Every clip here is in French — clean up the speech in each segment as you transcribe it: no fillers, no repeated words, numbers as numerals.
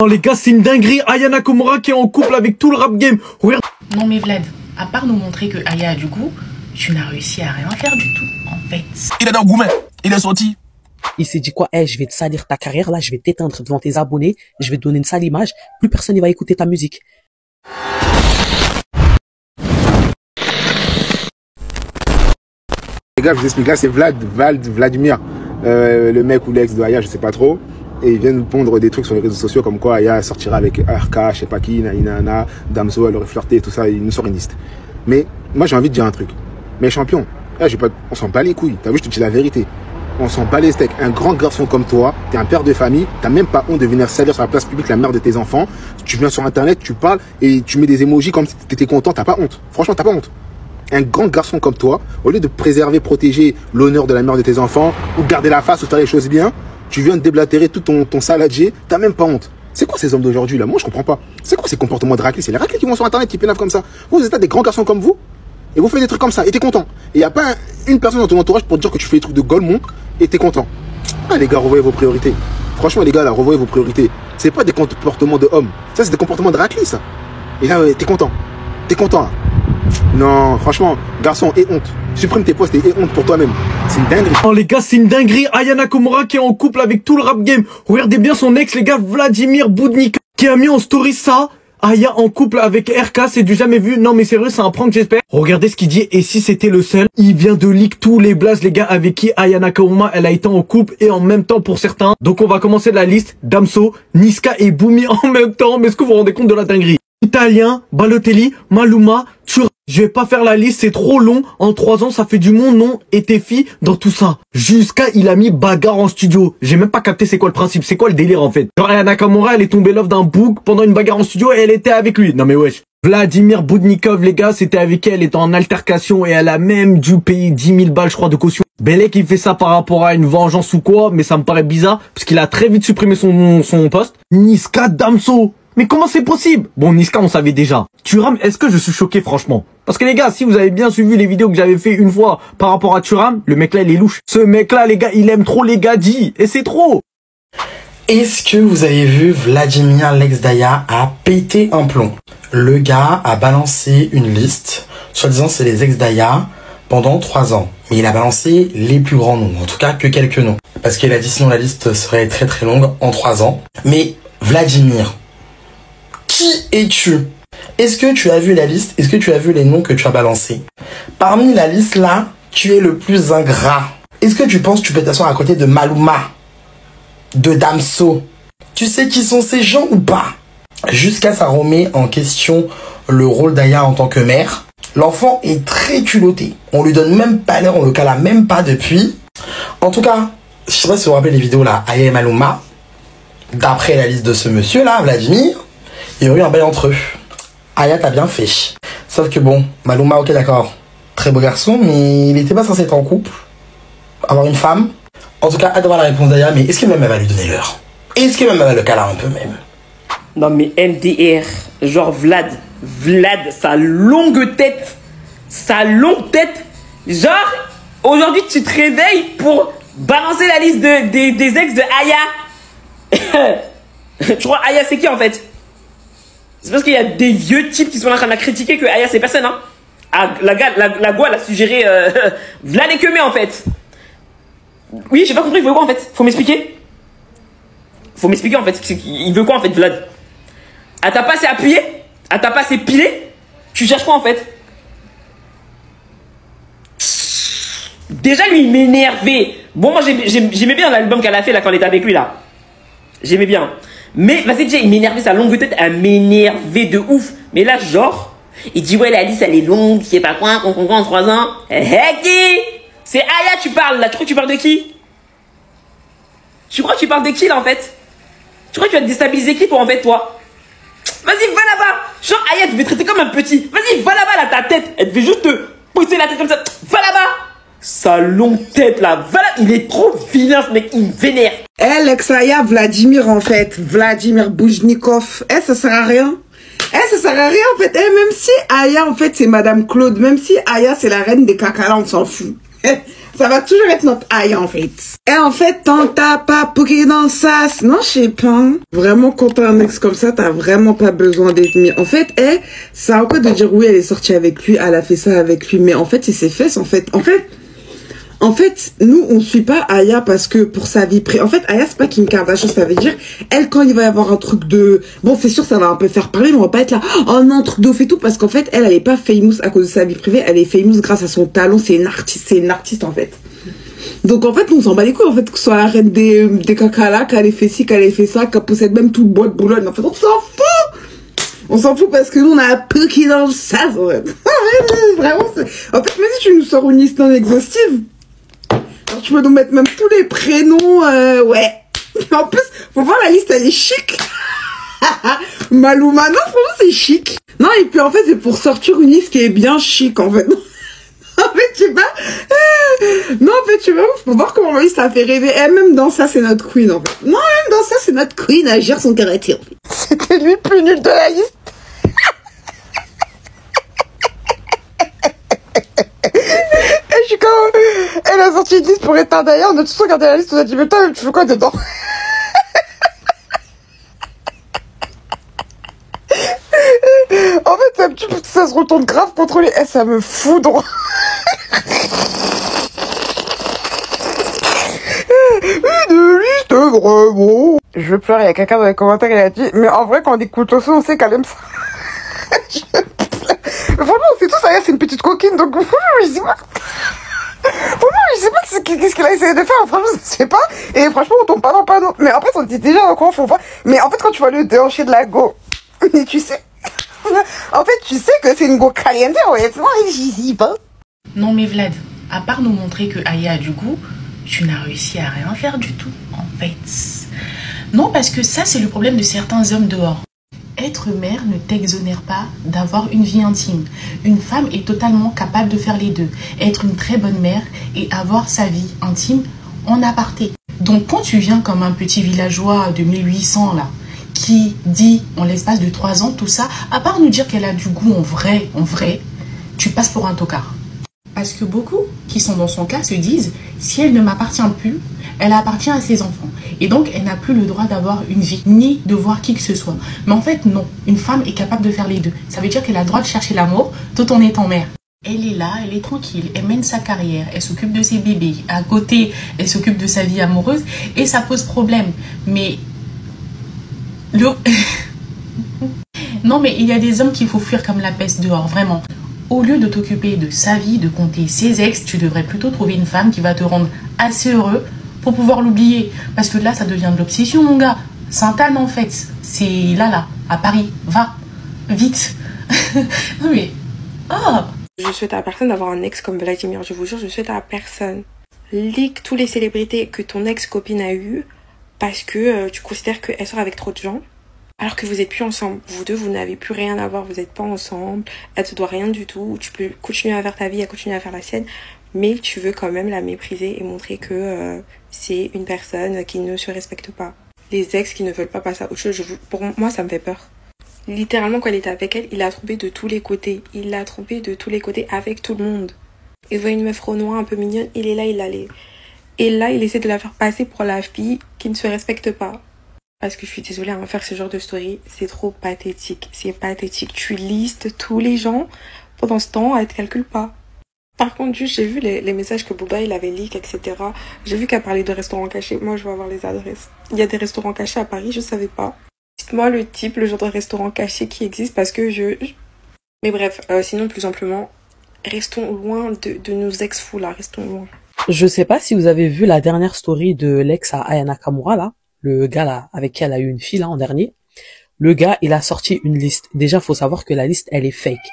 Oh les gars, c'est une dinguerie. Aya Nakamura qui est en couple avec tout le rap game. Regarde. Non mais Vlad, à part nous montrer que Aya a du goût, tu n'as réussi à rien faire du tout, en fait. Il est dans le gourmet, il est sorti. Il s'est dit quoi? Je vais te salir ta carrière, là, je vais t'éteindre devant tes abonnés, je vais te donner une sale image, plus personne ne va écouter ta musique. Les gars, je vous explique, là c'est Vladimir, le mec ou l'ex de Aya, je sais pas trop. Et il vient nous pondre des trucs sur les réseaux sociaux comme quoi Aya sortira avec RK, je sais pas qui, Naina, Damso, elle aurait flirté, tout ça, il nous sort une liste. Mais moi j'ai envie de dire un truc. Mais champion, là, on s'en bat les couilles, t'as vu, je te dis la vérité. On s'en bat les steaks. Un grand garçon comme toi, t'es un père de famille, t'as même pas honte de venir salir sur la place publique la mère de tes enfants. Tu viens sur internet, tu parles et tu mets des emojis comme si t'étais content, t'as pas honte. Franchement, t'as pas honte. Un grand garçon comme toi, au lieu de préserver, protéger l'honneur de la mère de tes enfants, ou garder la face ou faire les choses bien, tu viens de déblatérer tout ton saladier, t'as même pas honte. C'est quoi ces hommes d'aujourd'hui là? Moi je comprends pas. C'est quoi ces comportements de raclés? C'est les raclés qui vont sur internet qui pénavent comme ça. Vous êtes là des grands garçons comme vous, et vous faites des trucs comme ça, et t'es content. Et y a pas une personne dans ton entourage pour te dire que tu fais des trucs de golemon, et t'es content. Ah les gars, revoyez vos priorités. Franchement les gars là, revoyez vos priorités. C'est pas des comportements de hommes. Ça c'est des comportements de raclés ça. Et là t'es content. T'es content. Non, franchement, garçon, aie honte. Supprime tes posts et aie honte pour toi-même. C'est une dinguerie. Oh les gars, c'est une dinguerie. Aya Nakamura qui est en couple avec tout le rap game. Regardez bien son ex, les gars, Vladimir Boudnikov, qui a mis en story ça. Aya en couple avec RK, c'est du jamais vu. Non mais sérieux, c'est un prank j'espère. Regardez ce qu'il dit, et si c'était le seul. Il vient de leak tous les blazes les gars avec qui Aya Nakamura elle a été en couple et en même temps pour certains. Donc on va commencer la liste. Damso, Niska et Boomy en même temps. Mais est-ce que vous vous rendez compte de la dinguerie? Italien, Balotelli, Maluma, Thuram. Je vais pas faire la liste, c'est trop long. En 3 ans, ça fait du monde, non? Et tes filles dans tout ça. Jusqu'à, il a mis bagarre en studio. J'ai même pas capté c'est quoi le principe, c'est quoi le délire en fait. Genre, Aya Nakamura, elle est tombée love d'un bouc pendant une bagarre en studio et elle était avec lui. Non mais wesh. Vladimir Boudnikov, les gars, c'était avec elle, elle était en altercation et elle a même dû payer 10 000 balles, je crois, de caution. Belek, il fait ça par rapport à une vengeance ou quoi, mais ça me paraît bizarre parce qu'il a très vite supprimé son poste. Niska Damso. Mais comment c'est possible? Bon, Niska, on savait déjà. Thuram, est-ce que je suis choqué, franchement? Parce que les gars, si vous avez bien suivi les vidéos que j'avais fait une fois par rapport à Thuram, le mec là, il est louche. Ce mec là, les gars, il aime trop les gadis. Et c'est trop. Est-ce que vous avez vu Vladimir, l'ex d'Aya, a pété un plomb? Le gars a balancé une liste, soi-disant c'est les ex d'Aya, pendant 3 ans. Mais il a balancé les plus grands noms, en tout cas que quelques noms. Parce qu'il a dit sinon la liste serait très très longue en 3 ans. Mais Vladimir, qui es-tu? Est-ce que tu as vu la liste? Est-ce que tu as vu les noms que tu as balancés? Parmi la liste là, tu es le plus ingrat. Est-ce que tu penses que tu peux t'asseoir à côté de Maluma, de Damso? Tu sais qui sont ces gens ou pas? Jusqu'à ça remet en question le rôle d'Aya en tant que mère. L'enfant est très culotté. On lui donne même pas l'heure, on le cala même pas depuis. En tout cas, je sais pas si vous vous rappelez les vidéos là, Aya et Maluma. D'après la liste de ce monsieur là, Vladimir, il y a eu un bail entre eux. Aya t'a bien fait. Sauf que bon, Maluma, ok d'accord, très beau garçon, mais il était pas censé être en couple, avoir une femme. En tout cas, hâte d'avoir la réponse d'Aya, mais est-ce que même elle va lui donner l'heure? Est-ce que même elle va le caler un peu même? Non mais MDR, genre Vlad, sa longue tête, genre, aujourd'hui tu te réveilles pour balancer la liste des ex de Aya. Tu crois Aya c'est qui en fait? C'est parce qu'il y a des vieux types qui sont en train de la critiquer que Aya c'est personne hein. Ah, la go elle a suggéré Vlad et Kemé en fait. Oui j'ai pas compris, il veut quoi en fait? Faut m'expliquer en fait, il veut quoi en fait Vlad? Elle t'a pas assez appuyé? Elle t'a pas assez pilé? Tu cherches quoi en fait? Déjà lui il m'énervait. Bon moi j'aimais bien l'album qu'elle a fait là quand elle était avec lui là. J'aimais bien. Mais vas-y déjà il m'énervait, sa longue tête elle m'énervait de ouf. Mais là genre il dit ouais la liste elle est longue, je sais pas quoi, en 3 ans. Qui? C'est Aya tu parles là, tu crois que tu parles de qui? Tu crois que tu parles de qui là en fait? Tu crois que tu vas te déstabiliser qui toi en fait toi? Vas-y va là-bas. Genre Aya devait traiter comme un petit. Vas-y va là-bas là ta tête. Elle devait juste te pousser la tête comme ça. Va là-bas. Sa longue tête là, voilà, il est trop vilain ce mec, il me vénère. L'ex-Aya Vladimir en fait, Vladimir Boudnikov, ça sert à rien. Ça sert à rien en fait. Même si Aya en fait c'est Madame Claude, même si Aya c'est la reine des cacas, on s'en fout. Ça va toujours être notre Aya, en fait. Et en fait, tant t'as pas poké dans le sas. Non, je sais pas. Vraiment, quand t'as un ex comme ça, t'as vraiment pas besoin d'être mis. En fait, ça a quoi de dire oui, elle est sortie avec lui, elle a fait ça avec lui. Mais en fait, c'est ses fesses, en fait. En fait, nous, on suit pas Aya parce que pour sa vie privée. En fait, Aya, c'est pas Kim Kardashian, ça veut dire, elle, quand il va y avoir un truc de... Bon, c'est sûr, ça va un peu faire parler, mais on va pas être là, oh non, truc de ouf et tout, parce qu'en fait, elle est pas famous à cause de sa vie privée, elle est famous grâce à son talent, c'est une artiste, en fait. Donc, en fait, nous, on s'en bat les couilles, en fait, que ce soit la reine des cacala, qu'elle ait fait ci, qu'elle ait fait ça, qu'elle possède même tout le bois de Boulogne. En fait, on s'en fout! On s'en fout parce que nous, on a un peu qui dans le sas, en fait. Vraiment, en fait, même si tu nous sors une liste non exhaustive, tu peux nous mettre même tous les prénoms, ouais. En plus, faut voir la liste, elle est chic. Maluma, non, franchement, c'est chic. Non, et puis en fait, c'est pour sortir une liste qui est bien chic, en fait. En fait, tu sais pas. Non, en fait, tu vois, faut voir comment la liste a fait rêver. Et même dans ça, c'est notre queen, en fait. Non, même dans ça, c'est notre queen, elle gère son karaté, en fait. C'était lui le plus nul de la liste. Je suis comme... Elle a sorti une liste pour éteindre d'ailleurs, on a tous regardé la liste, on a dit mais toi tu fais quoi dedans? En fait c'est un petit peu que ça se retourne grave contre les... ça me foudre. Une liste vraiment... Je veux pleurer, il y a quelqu'un dans les commentaires qui a dit mais en vrai quand on écoute le son on sait qu'elle aime ça. Mais franchement on sait tous, c'est une petite coquine donc je sais pas. Franchement, je sais pas qu'est-ce qu'il a essayé de faire, franchement, je sais pas. Et franchement, on tombe pas dans le panneau. Mais en fait, on dit déjà dans quoi on faut pas. Mais en fait, quand tu vois le déhanché de la go, mais tu sais. En fait, tu sais que c'est une go caliente, honnêtement, et j'y sais pas. Non mais Vlad, à part nous montrer que Aya a du goût, tu n'as réussi à rien faire du tout, en fait. Non, parce que ça, c'est le problème de certains hommes dehors. Être mère ne t'exonère pas d'avoir une vie intime. Une femme est totalement capable de faire les deux. Être une très bonne mère et avoir sa vie intime en aparté. Donc quand tu viens comme un petit villageois de 1800 là, qui dit en l'espace de 3 ans tout ça, à part nous dire qu'elle a du goût en vrai, tu passes pour un tocard. Parce que beaucoup qui sont dans son cas se disent, si elle ne m'appartient plus, elle appartient à ses enfants. Et donc, elle n'a plus le droit d'avoir une vie, ni de voir qui que ce soit. Mais en fait, non. Une femme est capable de faire les deux. Ça veut dire qu'elle a le droit de chercher l'amour tout en étant mère. Elle est là, elle est tranquille, elle mène sa carrière, elle s'occupe de ses bébés. À côté, elle s'occupe de sa vie amoureuse et ça pose problème. Mais... Non, mais il y a des hommes qu'il faut fuir comme la peste dehors, vraiment. Au lieu de t'occuper de sa vie, de compter ses ex, tu devrais plutôt trouver une femme qui va te rendre assez heureux pour pouvoir l'oublier. Parce que là, ça devient de l'obsession, mon gars. Sainte-Anne, en fait. C'est là, à Paris. Va, vite. Non, mais... Oh. Je souhaite à personne d'avoir un ex comme Vladimir. Je vous jure, je souhaite à personne. Leak toutes les célébrités que ton ex-copine a eues parce que tu considères qu'elle sort avec trop de gens. Alors que vous êtes plus ensemble. Vous deux, vous n'avez plus rien à voir. Vous n'êtes pas ensemble. Elle te doit rien du tout. Tu peux continuer à faire ta vie, à continuer à faire la sienne. Mais tu veux quand même la mépriser et montrer que c'est une personne qui ne se respecte pas. Les ex qui ne veulent pas passer à autre chose, pour moi, ça me fait peur. Littéralement, quand il était avec elle, il l'a trompée de tous les côtés. Il l'a trompée de tous les côtés avec tout le monde. Il voit une meuf renois un peu mignonne, il est là, il l'allait. Et là, il essaie de la faire passer pour la fille qui ne se respecte pas. Parce que je suis désolée, à faire ce genre de story, c'est trop pathétique. C'est pathétique. Tu listes tous les gens. Pendant ce temps, elle te calcule pas. Par contre, juste, j'ai vu les messages que Booba, il avait leak, etc. J'ai vu qu'elle parlait de restaurants cachés. Moi, je veux avoir les adresses. Il y a des restaurants cachés à Paris, je savais pas. Dites-moi le type, le genre de restaurant caché qui existe parce que Mais bref, sinon, plus simplement, restons loin de nos ex-fous là, restons loin. Je sais pas si vous avez vu la dernière story de l'ex à Aya Nakamura là. Le gars là, avec qui elle a eu une fille là en dernier. Le gars, il a sorti une liste. Déjà, faut savoir que la liste, elle est fake.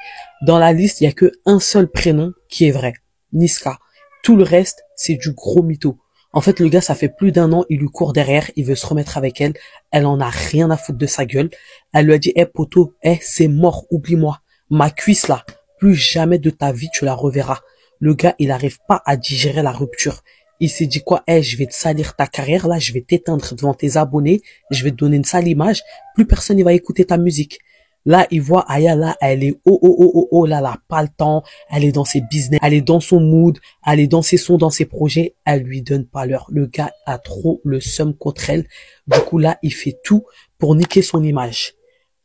Dans la liste, il y a que un seul prénom qui est vrai. Niska. Tout le reste, c'est du gros mytho. En fait, le gars, ça fait plus d'1 an, il lui court derrière, il veut se remettre avec elle. Elle en a rien à foutre de sa gueule. Elle lui a dit, poto, c'est mort, oublie-moi. Ma cuisse là, plus jamais de ta vie, tu la reverras. Le gars, il arrive pas à digérer la rupture. Il s'est dit quoi? Je vais te salir ta carrière là, je vais t'éteindre devant tes abonnés, je vais te donner une sale image, plus personne ne va écouter ta musique. Là, il voit Aya, là, elle est là, elle a pas le temps, elle est dans ses business, elle est dans son mood, elle est dans ses sons, dans ses projets, elle lui donne pas l'heure. Le gars a trop le seum contre elle. Du coup, là, il fait tout pour niquer son image.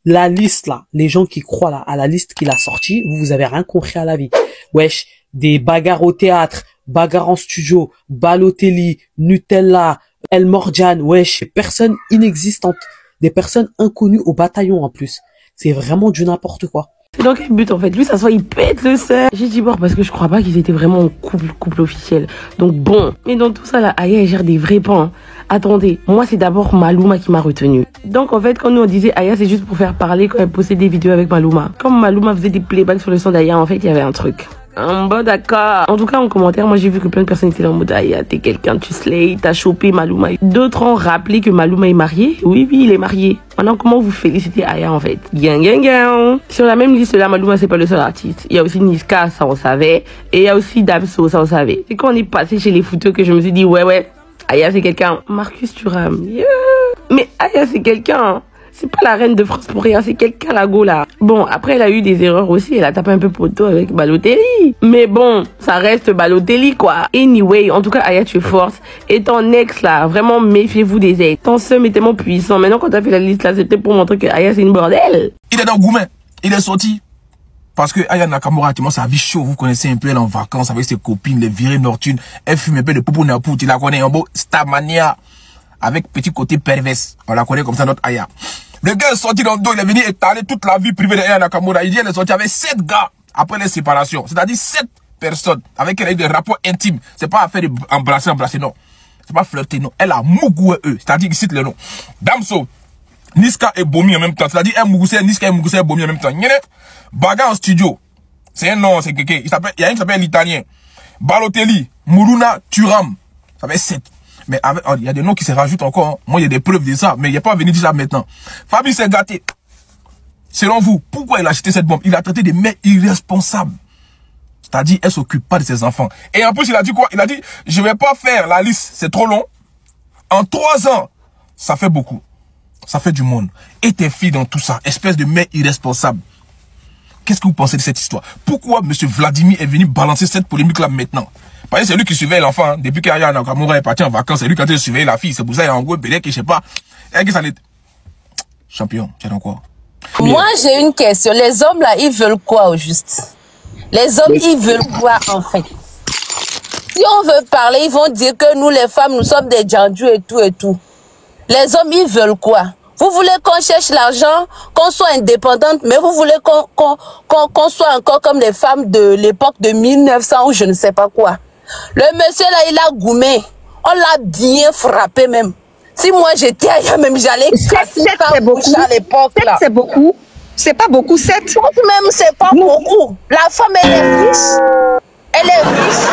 La liste, là, les gens qui croient, là, à la liste qu'il a sortie, vous avez rien compris à la vie. Wesh, des bagarres au théâtre, bagarres en studio, Balotelli, Nutella, El Morgiane, wesh, des personnes inexistantes, des personnes inconnues au bataillon en plus. C'est vraiment du n'importe quoi. C'est dans quel but en fait? Lui, ça soit il pète le seum. J'ai dit bon parce que je crois pas qu'ils étaient vraiment en couple officiel. Donc bon. Mais dans tout ça là, Aya elle gère des vrais pans. Hein. Attendez, moi c'est d'abord Maluma qui m'a retenu. Donc en fait quand nous on disait Aya c'est juste pour faire parler quand elle postait des vidéos avec Maluma. Comme Maluma faisait des playbacks sur le son d'Aya, en fait il y avait un truc. Bon d'accord. En tout cas en commentaire, moi j'ai vu que plein de personnes étaient là en mode Aya t'es quelqu'un, tu slay, t'as chopé Maluma. D'autres ont rappelé que Maluma est marié. Oui il est marié. Maintenant comment vous félicitez Aya en fait? Gang. Sur la même liste là, Maluma c'est pas le seul artiste. Il y a aussi Niska, ça on savait. Et il y a aussi Damso, ça on savait. C'est quand on est passé chez les footeux que je me suis dit ouais Aya c'est quelqu'un. Marcus Thuram, yeah. Mais Aya c'est quelqu'un. C'est pas la reine de France pour rien, c'est quelqu'un la go là. Bon, après elle a eu des erreurs aussi, elle a tapé un peu poteau avec Balotelli. Mais bon, ça reste Balotelli quoi. Anyway, en tout cas Aya tu es forte. Et ton ex là, vraiment méfiez-vous des ex. Ton seum est tellement puissant. Maintenant quand t'as fait la liste là, c'était pour montrer que Aya c'est une bordel. Il est dans Goumen, il est sorti. Parce que Aya Nakamura, actuellement, sa vie chaud, vous connaissez un peu, elle est en vacances avec ses copines, les virées nocturnes. Elle fume un peu de poupou napout, il la connaît un beau Starmania. Avec petit côté pervers. On la connaît comme ça, notre Aya. Le gars est sorti dans le dos, il est venu étaler toute la vie privée d'Aya Nakamura. Il dit elle est sortie avec 7 gars après les séparations. C'est-à-dire 7 personnes avec qui elle a eu des rapports intimes. C'est pas affaire d'embrasser, non. C'est pas flirter, non. Elle a Mougoué eux. C'est-à-dire qu'il cite le nom. Damso, Niska et Bomi en même temps. C'est-à-dire Niska et Mougoussé et Bomi en même temps. Baga en studio. C'est un nom, c'est quelqu'un. Il y a un qui s'appelle l'Italien. Balotelli, Muruna, Thuram. Ça fait 7. Mais il y a des noms qui se rajoutent encore. Hein. Moi, il y a des preuves de ça. Mais il n'y a pas à venir dire ça maintenant. Fabi s'est gâté. Selon vous, pourquoi il a acheté cette bombe? Il a traité des mecs irresponsables. C'est-à-dire, elle s'occupe pas de ses enfants. Et en plus, il a dit quoi? Il a dit, je vais pas faire la liste. C'est trop long. En 3 ans, ça fait beaucoup. Ça fait du monde. Et tes filles dans tout ça. Espèce de mec irresponsable. Qu'est-ce que vous pensez de cette histoire? Pourquoi M. Vladimir est venu balancer cette polémique-là maintenant? Parce que c'est lui qui surveille l'enfant. Hein. Depuis qu'Aya Nakamura est parti en vacances, c'est lui qui a surveillé la fille. C'est pour ça qu'il y a un gros bébé qui, je sais pas. Et ça est... Champion, tu as quoi? Moi, j'ai une question. Les hommes, là, ils veulent quoi au juste? Les hommes, ils veulent quoi, en fait? Si on veut parler, ils vont dire que nous, les femmes, nous sommes des jandus et tout et tout. Les hommes, ils veulent quoi? Vous voulez qu'on cherche l'argent, qu'on soit indépendante, mais vous voulez qu'on soit encore comme les femmes de l'époque de 1900 ou je ne sais pas quoi. Le monsieur là, il a goumé. On l'a bien frappé même. Si moi j'étais ailleurs, même j'allais casser sa bouche à l'époque là. C'est beaucoup. C'est pas beaucoup, 7. Même c'est pas beaucoup. La femme, elle est riche. Elle est riche.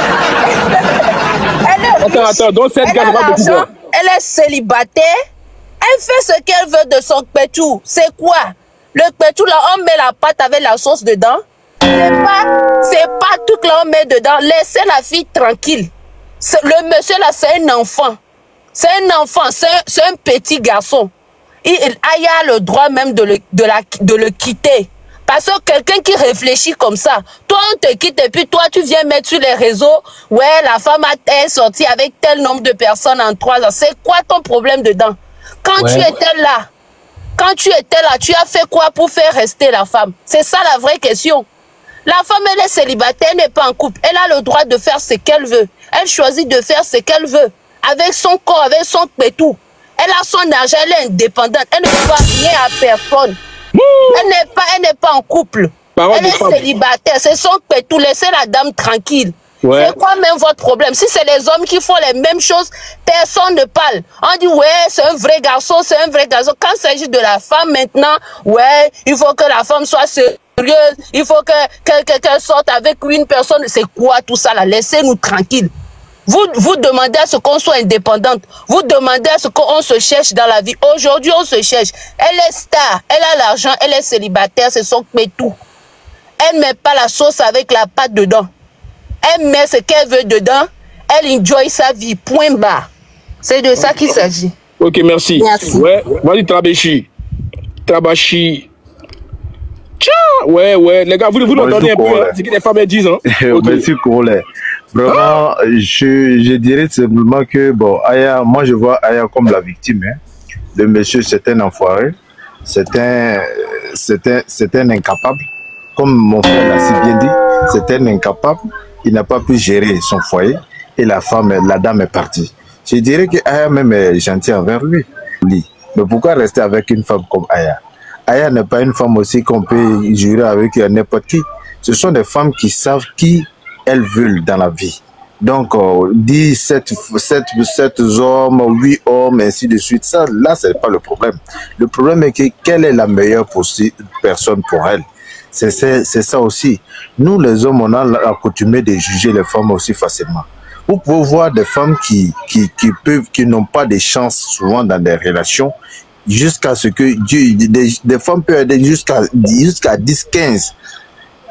Elle est riche. Attends, donc cette gars va beaucoup. Elle est célibataire. Elle fait ce qu'elle veut de son pétou. C'est quoi? Le pétou là, on met la pâte avec la sauce dedans. C'est pas tout que là on met dedans. Laissez la fille tranquille. Le monsieur là, c'est un enfant. C'est un enfant, c'est un petit garçon. Il a le droit même de le quitter. Parce que quelqu'un qui réfléchit comme ça, toi on te quitte et puis toi tu viens mettre sur les réseaux, ouais la femme est sortie avec tel nombre de personnes en 3 ans. C'est quoi ton problème dedans? Quand tu étais là, tu as fait quoi pour faire rester la femme? C'est ça la vraie question. La femme, elle est célibataire, elle n'est pas en couple. Elle a le droit de faire ce qu'elle veut. Elle choisit de faire ce qu'elle veut. Avec son corps, avec son pétou. Elle a son argent, elle est indépendante. Elle ne doit rien à personne. Elle n'est pas en couple. Elle est célibataire, c'est son pétou. Laissez la dame tranquille. Ouais. C'est quoi même votre problème? Si c'est les hommes qui font les mêmes choses, personne ne parle. On dit ouais, c'est un vrai garçon, c'est un vrai garçon. Quand il s'agit de la femme maintenant, ouais, il faut que la femme soit sérieuse, il faut qu'elle sorte avec une personne. C'est quoi tout ça là? Laissez-nous tranquilles. Vous demandez à ce qu'on soit indépendante. Vous demandez à ce qu'on se cherche dans la vie. Aujourd'hui, on se cherche. Elle est star, elle a l'argent, elle est célibataire, c'est son pétou. Elle ne met pas la sauce avec la pâte dedans. Elle met ce qu'elle veut dedans, elle enjoy sa vie, point barre. C'est de ça qu'il s'agit. Ok, merci. Merci. Ouais, vas-y, Trabashi. Ouais, les gars, vous leur donnez un peu hein, ce que les femmes disent. Hein. Okay. Merci, Congolais. Vraiment, je dirais simplement que, bon, Aya, moi je vois Aya comme la victime. Hein. Le monsieur, c'est un enfoiré. C'est un incapable. Comme mon frère l'a si bien dit, c'est un incapable. Il n'a pas pu gérer son foyer. Et la dame est partie. Je dirais que Aya même est gentille envers lui. Mais pourquoi rester avec une femme comme Aya? Aya n'est pas une femme aussi qu'on peut jurer avec n'importe qui. Ce sont des femmes qui savent qui elles veulent dans la vie. Donc, 7 hommes, 8 hommes, ainsi de suite, ça, là, c'est pas le problème. Le problème est que quelle est la meilleure personne pour elle? C'est ça aussi. Nous, les hommes, on a l'accoutumé de juger les femmes aussi facilement. Vous pouvez voir des femmes qui n'ont pas de chance souvent dans des relations, jusqu'à ce que des femmes peuvent aller jusqu'à 10, 15.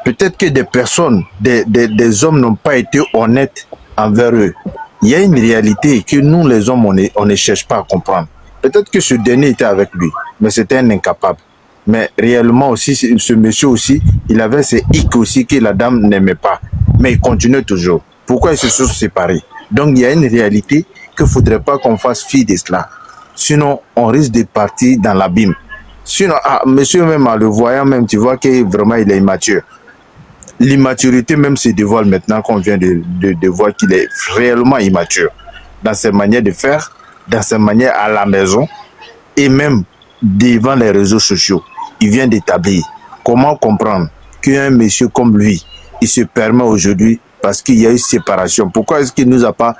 Peut-être que des personnes, des hommes n'ont pas été honnêtes envers eux. Il y a une réalité que nous, les hommes, on ne cherche pas à comprendre. Peut-être que ce dernier était avec lui, mais c'était un incapable. Mais réellement aussi, ce monsieur aussi, il avait ces hic aussi que la dame n'aimait pas. Mais il continuait toujours. Pourquoi ils se sont séparés? Donc il y a une réalité qu'il ne faudrait pas qu'on fasse fi de cela. Sinon, on risque de partir dans l'abîme. Sinon, monsieur même en le voyant même, tu vois que vraiment il est immature. L'immaturité même se dévoile maintenant qu'on vient de voir qu'il est réellement immature. Dans ses manières de faire, dans ses manières à la maison et même devant les réseaux sociaux. Il vient d'établir. Comment comprendre qu'un monsieur comme lui, il se permet aujourd'hui parce qu'il y a eu séparation. Pourquoi est-ce qu'il nous a pas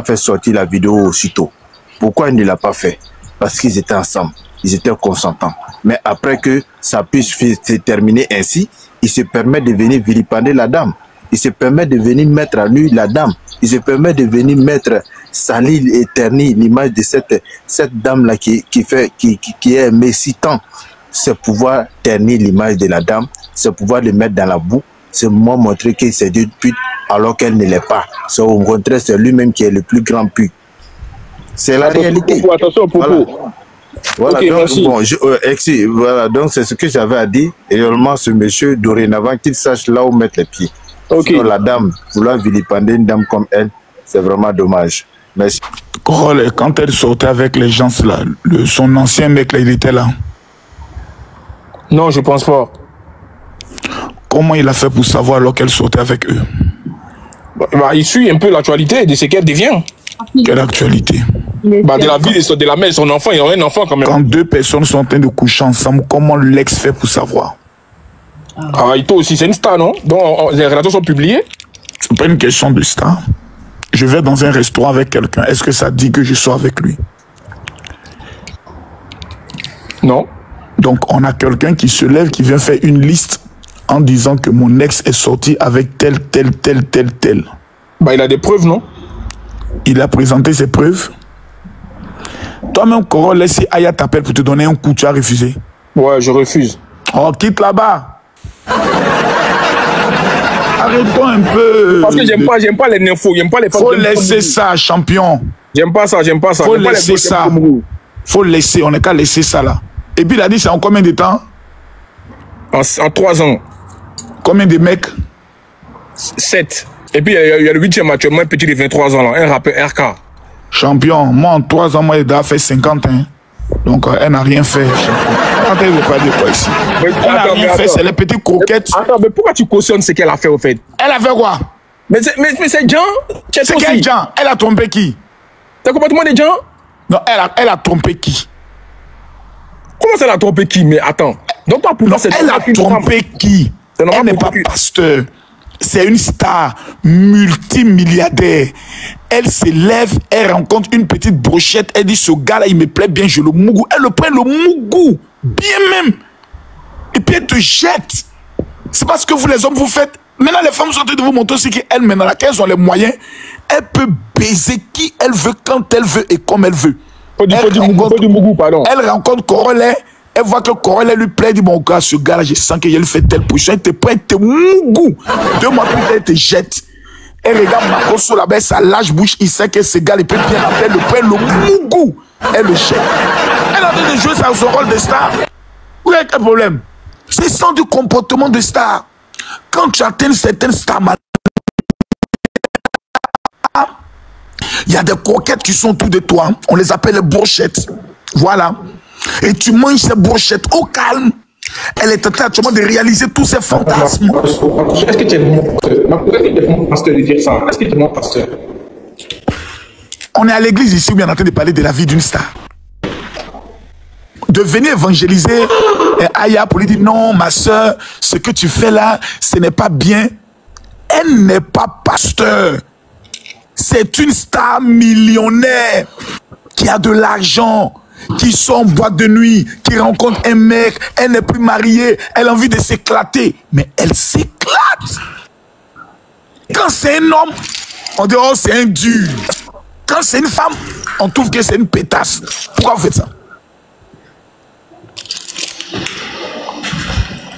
fait sortir la vidéo aussitôt? Pourquoi il ne l'a pas fait? Parce qu'ils étaient ensemble, ils étaient consentants. Mais après que ça puisse se terminer ainsi, il se permet de venir vilipender la dame. Il se permet de venir mettre à nu la dame. Il se permet de venir mettre, salir et ternir l'image de cette dame-là qui est messitant. C'est pouvoir ternir l'image de la dame, c'est pouvoir le mettre dans la boue, c'est moi montrer que c'est une pute alors qu'elle ne l'est pas. C'est au contraire, c'est lui-même qui est le plus grand pute. C'est la réalité. Attention, Popo. Voilà, okay, donc, bon, voilà, donc c'est ce que j'avais à dire. Et réellement, ce monsieur, dorénavant, qu'il sache là où mettre les pieds. Okay. Sinon, la dame, vouloir vilipender une dame comme elle, c'est vraiment dommage. Merci. Quand elle sortait avec les gens là, son ancien mec là, il était là? Non, je pense pas. Comment il a fait pour savoir alors qu'elle sortait avec eux? Il suit un peu l'actualité de ce qu'elle devient. Quelle actualité? De la vie de la mère et son enfant, il y a un enfant quand même. Quand deux personnes sont en train de coucher ensemble, comment l'ex fait pour savoir? Ito aussi, c'est une star, non? Donc les relations sont publiées? C'est pas une question de star. Je vais dans un restaurant avec quelqu'un. Est-ce que ça dit que je sors avec lui? Non. Donc on a quelqu'un qui se lève, qui vient faire une liste en disant que mon ex est sorti avec tel. Il a des preuves, non? Il a présenté ses preuves. Toi-même, Coro, laisse Aya t'appelle pour te donner un coup, tu as refusé. Ouais, je refuse. Oh, quitte là-bas. Arrêtons un peu. Parce que j'aime pas les infos, j'aime pas les femmes. Faut laisser ça, champion. J'aime pas ça. Faut laisser ça. Faut laisser, on n'est qu'à laisser ça là. Et puis il a dit c'est en combien de temps? En 3 ans. Combien de mecs? 7. Et puis il y a le 8e actuellement, un petit de 23 ans là, un rappeur RK. Champion, moi en 3 ans, moi il a fait 50 ans. Donc elle n'a rien fait. Elle ne veut pas dire quoi ici. Elle n'a rien fait, c'est les petites croquettes. Attends, mais pourquoi tu cautionnes ce qu'elle a fait au fait? Elle a fait quoi? Mais c'est Jean. C'est quel Jean? Elle a trompé qui? T'as complètement des Jean? Non, elle a trompé qui? Comment ça, elle a trompé qui? Mais attends. Donc toi, pour non, elle a trompé qui? Elle n'est pas pasteur. C'est une star multimilliardaire. Elle se lève, elle rencontre une petite brochette, elle dit ce gars-là, il me plaît bien, je le mougou. Elle le prend le mougou, bien même. Et puis elle te jette. C'est parce que vous les hommes, vous faites. Maintenant, les femmes sont en train de vous montrer aussi qu'elles, maintenant, elles ont les moyens. Elle peut baiser qui elle veut, quand elle veut et comme elle veut. Faut du mougou, pardon. Elle rencontre Corolet. Elle voit que Corolla lui plaît, dit bon gars, ce gars-là, je sens qu'il lui fait telle position, elle te prend, elle te mougou. 2 mois plus tard, elle te jette. Elle regarde Makoso là-bas, ça lâche bouche, il sait que ce gars, il peut bien appeler, le prend, le mougou. Elle le jette. Elle a en train de jouer son rôle de star. Où est le problème? C'est sans du comportement de star. Quand tu atteins certaines stars, il y a des coquettes qui sont autour de toi. On les appelle les brochettes. Voilà. Et tu manges ces brochettes au calme. Elle est en train actuellement de réaliser tous ses fantasmes. Est-ce que tu es vraiment pasteur de dire ça? Est-ce que tu es vraiment pasteur? On est à l'église ici où on est en train de parler de la vie d'une star. De venir évangéliser Aya pour lui dire non, ma soeur, ce que tu fais là, ce n'est pas bien. Elle n'est pas pasteur. C'est une star millionnaire qui a de l'argent, qui sort en boîte de nuit, qui rencontre un mec, elle n'est plus mariée, elle a envie de s'éclater. Mais elle s'éclate. Quand c'est un homme, on dit oh c'est un dur. Quand c'est une femme, on trouve que c'est une pétasse. Pourquoi vous faites ça?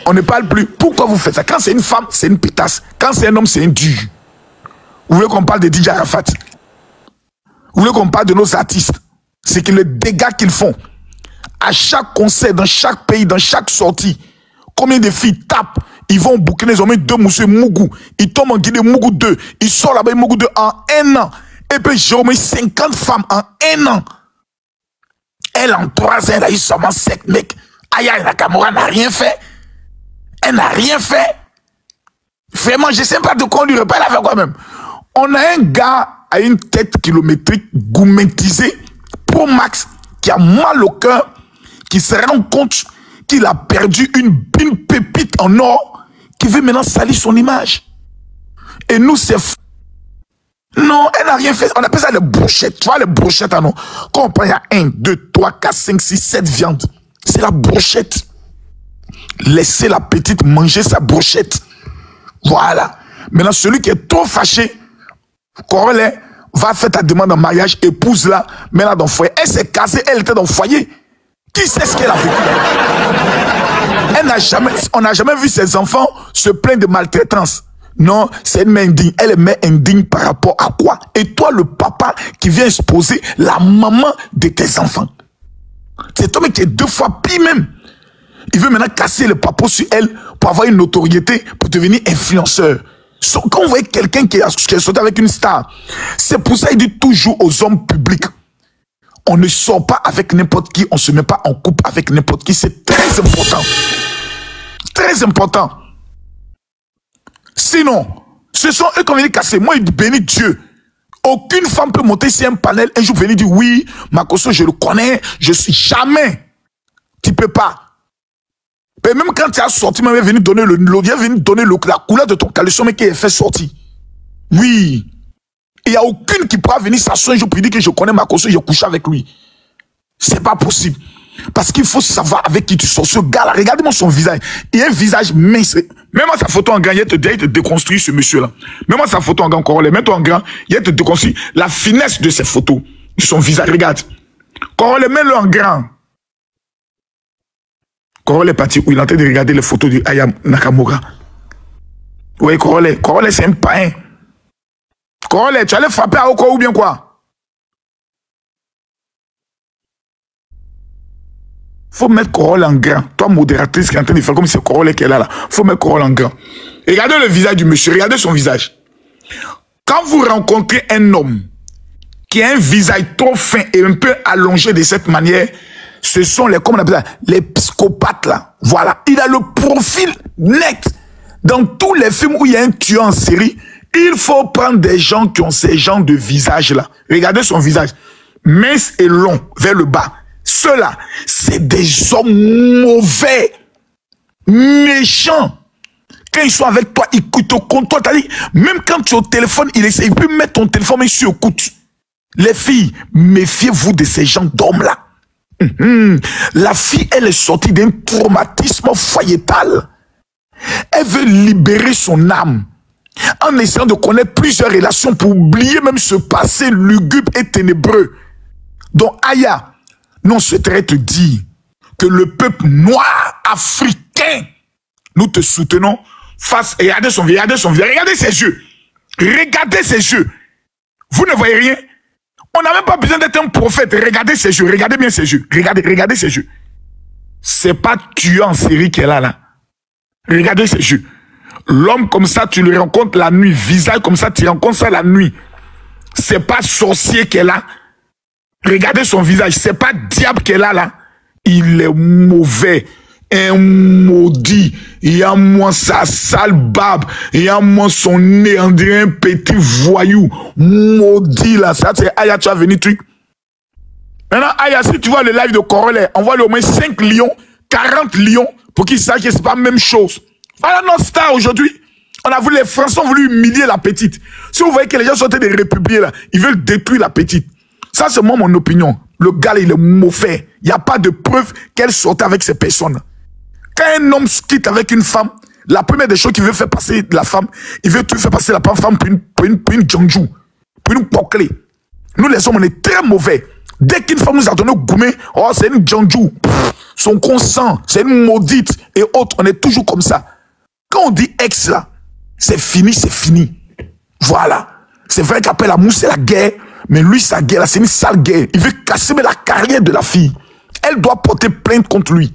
On ne parle plus. Pourquoi vous faites ça? Quand c'est une femme, c'est une pétasse. Quand c'est un homme, c'est un dur. Vous voulez qu'on parle de DJ Arafat? Vous voulez qu'on parle de nos artistes? C'est que le dégât qu'ils font. À chaque concert, dans chaque pays, dans chaque sortie, combien de filles tapent? Ils vont bouquiner, ils ont mis 2 monsieur Mougou. Ils tombent en Guinée, Mougou 2. Ils sortent là-bas, Mougou 2 en 1 an. Et puis j'ai remis 50 femmes en 1 an. Elle en 3 ans, elle a eu seulement 7 mecs. Aya Nakamura n'a rien fait. Elle n'a rien fait. Vraiment, je ne sais pas de quoi on lui repère. Elle a fait quoi même. On a un gars à une tête kilométrique gourmetisée, Pro Max, qui a mal au cœur, qui se rend compte qu'il a perdu une pépite en or, qui veut maintenant salir son image. Et nous, c'est fou. Non, elle n'a rien fait. On appelle ça les brochettes. Tu vois les brochettes, non? Quand on prend, il y a 1, 2, 3, 4, 5, 6, 7 viandes. C'est la brochette. Laissez la petite manger sa brochette. Voilà. Maintenant, celui qui est trop fâché, Corolet, va faire ta demande en mariage, épouse-la, mets-la dans le foyer. Elle s'est casée, elle était dans le foyer. Qui sait ce qu'elle a vécu? On n'a jamais vu ses enfants se plaindre de maltraitance. Non, c'est une mère indigne. Elle est mère indigne par rapport à quoi? Et toi, le papa qui vient exposer la maman de tes enfants. C'est toi qui est 2 fois pire même. Il veut maintenant casser le papa sur elle pour avoir une notoriété, pour devenir influenceur. Quand on voit quelqu'un qui est sorti avec une star, c'est pour ça qu'il dit toujours aux hommes publics, on ne sort pas avec n'importe qui, on ne se met pas en couple avec n'importe qui. C'est très important. Très important. Sinon, ce sont eux qui viennent casser. Moi, il bénit Dieu. Aucune femme peut monter sur un panel un jour venir dire oui, Makosso, je le connais, je suis jamais. Tu peux pas. Mais même quand tu as sorti, même venu donner la couleur de ton caleçon, mais qui est fait sortir. Oui. Il n'y a aucune qui pourra venir s'asseoir un jour pour dire que je connais Makosso, je couche avec lui. C'est pas possible. Parce qu'il faut savoir avec qui tu sors. Ce gars-là, regardez-moi son visage. Il a un visage mince. Même sa photo en grand, il te déconstruit ce monsieur-là. Même sa photo en grand, Corolle, mets-toi en grand, il te déconstruit la finesse de ses photos, de son visage. Regarde. Corolle, mets-le en grand. Corolle est parti où il est en train de regarder les photos de Aya Nakamura. Oui, Corolle, c'est un païen. Corolle, tu allais frapper à Oko ou bien quoi? Faut mettre Corolle en grand. Toi, modératrice qui est en train de faire comme si c'est Corolle qui est là. Faut mettre Corolle en grand. Regardez le visage du monsieur. Regardez son visage. Quand vous rencontrez un homme qui a un visage trop fin et un peu allongé de cette manière, ce sont les, comment on appelle ça, les psychopathes là. Voilà. Il a le profil net. Dans tous les films où il y a un tueur en série, il faut prendre des gens qui ont ces genres de visage là. Regardez son visage. Mince et long vers le bas. Ceux-là, c'est des hommes mauvais, méchants. Quand ils sont avec toi, ils te contrôlent. Même quand tu es au téléphone, il peut mettre ton téléphone mais sur écoute. Les filles, méfiez-vous de ces gens d'hommes-là. La fille, elle est sortie d'un traumatisme foyétal. Elle veut libérer son âme en essayant de connaître plusieurs relations pour oublier même ce passé lugubre et ténébreux. Donc, Aya, nous souhaiterais te dire que le peuple noir africain, nous te soutenons face. Regardez son visage, regardez ses yeux. Regardez ses yeux. Vous ne voyez rien? On n'a même pas besoin d'être un prophète. Regardez ses yeux, regardez bien ses yeux. Regardez ses yeux. C'est pas tueur en série qui est là. Regardez ces jeux. L'homme comme ça, tu le rencontres la nuit. Visage comme ça, tu rencontres ça la nuit. C'est pas sorcier qu'elle a. Regardez son visage. C'est pas diable qu'elle a là. Il est mauvais. Un maudit. Il y a moi sa sale barbe. Il y a moi son nez. On dirait un petit voyou. Maudit là. Ça c'est Aya, tu vas venir truc. Maintenant, Aya, si tu vois le live de Corollaire, envoie-lui au moins 5 lions, 40 lions, pour qu'il sache que c'est pas la même chose. Voilà notre star aujourd'hui. On a voulu, les Français ont voulu humilier la petite. Si vous voyez que les gens sont des républicains là, ils veulent détruire la petite. Ça, c'est moi mon opinion. Le gars, il est mauvais. Il n'y a pas de preuve qu'elle sortait avec ces personnes. Quand un homme quitte avec une femme, la première des choses qu'il veut faire passer de la femme, il veut tout faire passer la femme pour une djandjou, pour une poclée. Nous, les hommes, on est très mauvais. Dès qu'une femme nous a donné gourmet, oh, c'est une djandjou. Son consent, c'est une maudite et autres. On est toujours comme ça. Quand on dit ex là, c'est fini, c'est fini. Voilà. C'est vrai qu'après l'amour, c'est la guerre. Mais lui, sa guerre là, c'est une sale guerre. Il veut casser la carrière de la fille. Elle doit porter plainte contre lui.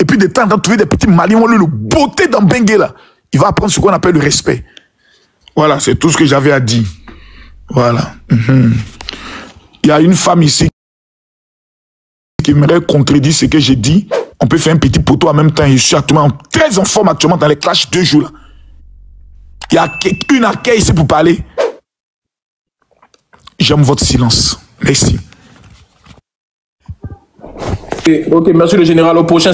Et puis de temps en temps, trouver des petits maliens, on le botter dans Bengue là. Il va apprendre ce qu'on appelle le respect. Voilà, c'est tout ce que j'avais à dire. Voilà. Il y a une femme ici qui m'aurait contredit ce que j'ai dit. On peut faire un petit poteau en même temps. Je suis actuellement très en forme actuellement dans les clashs 2 jours là. Il y a une accueil ici pour parler. J'aime votre silence. Merci. Ok, merci le général. Au prochain,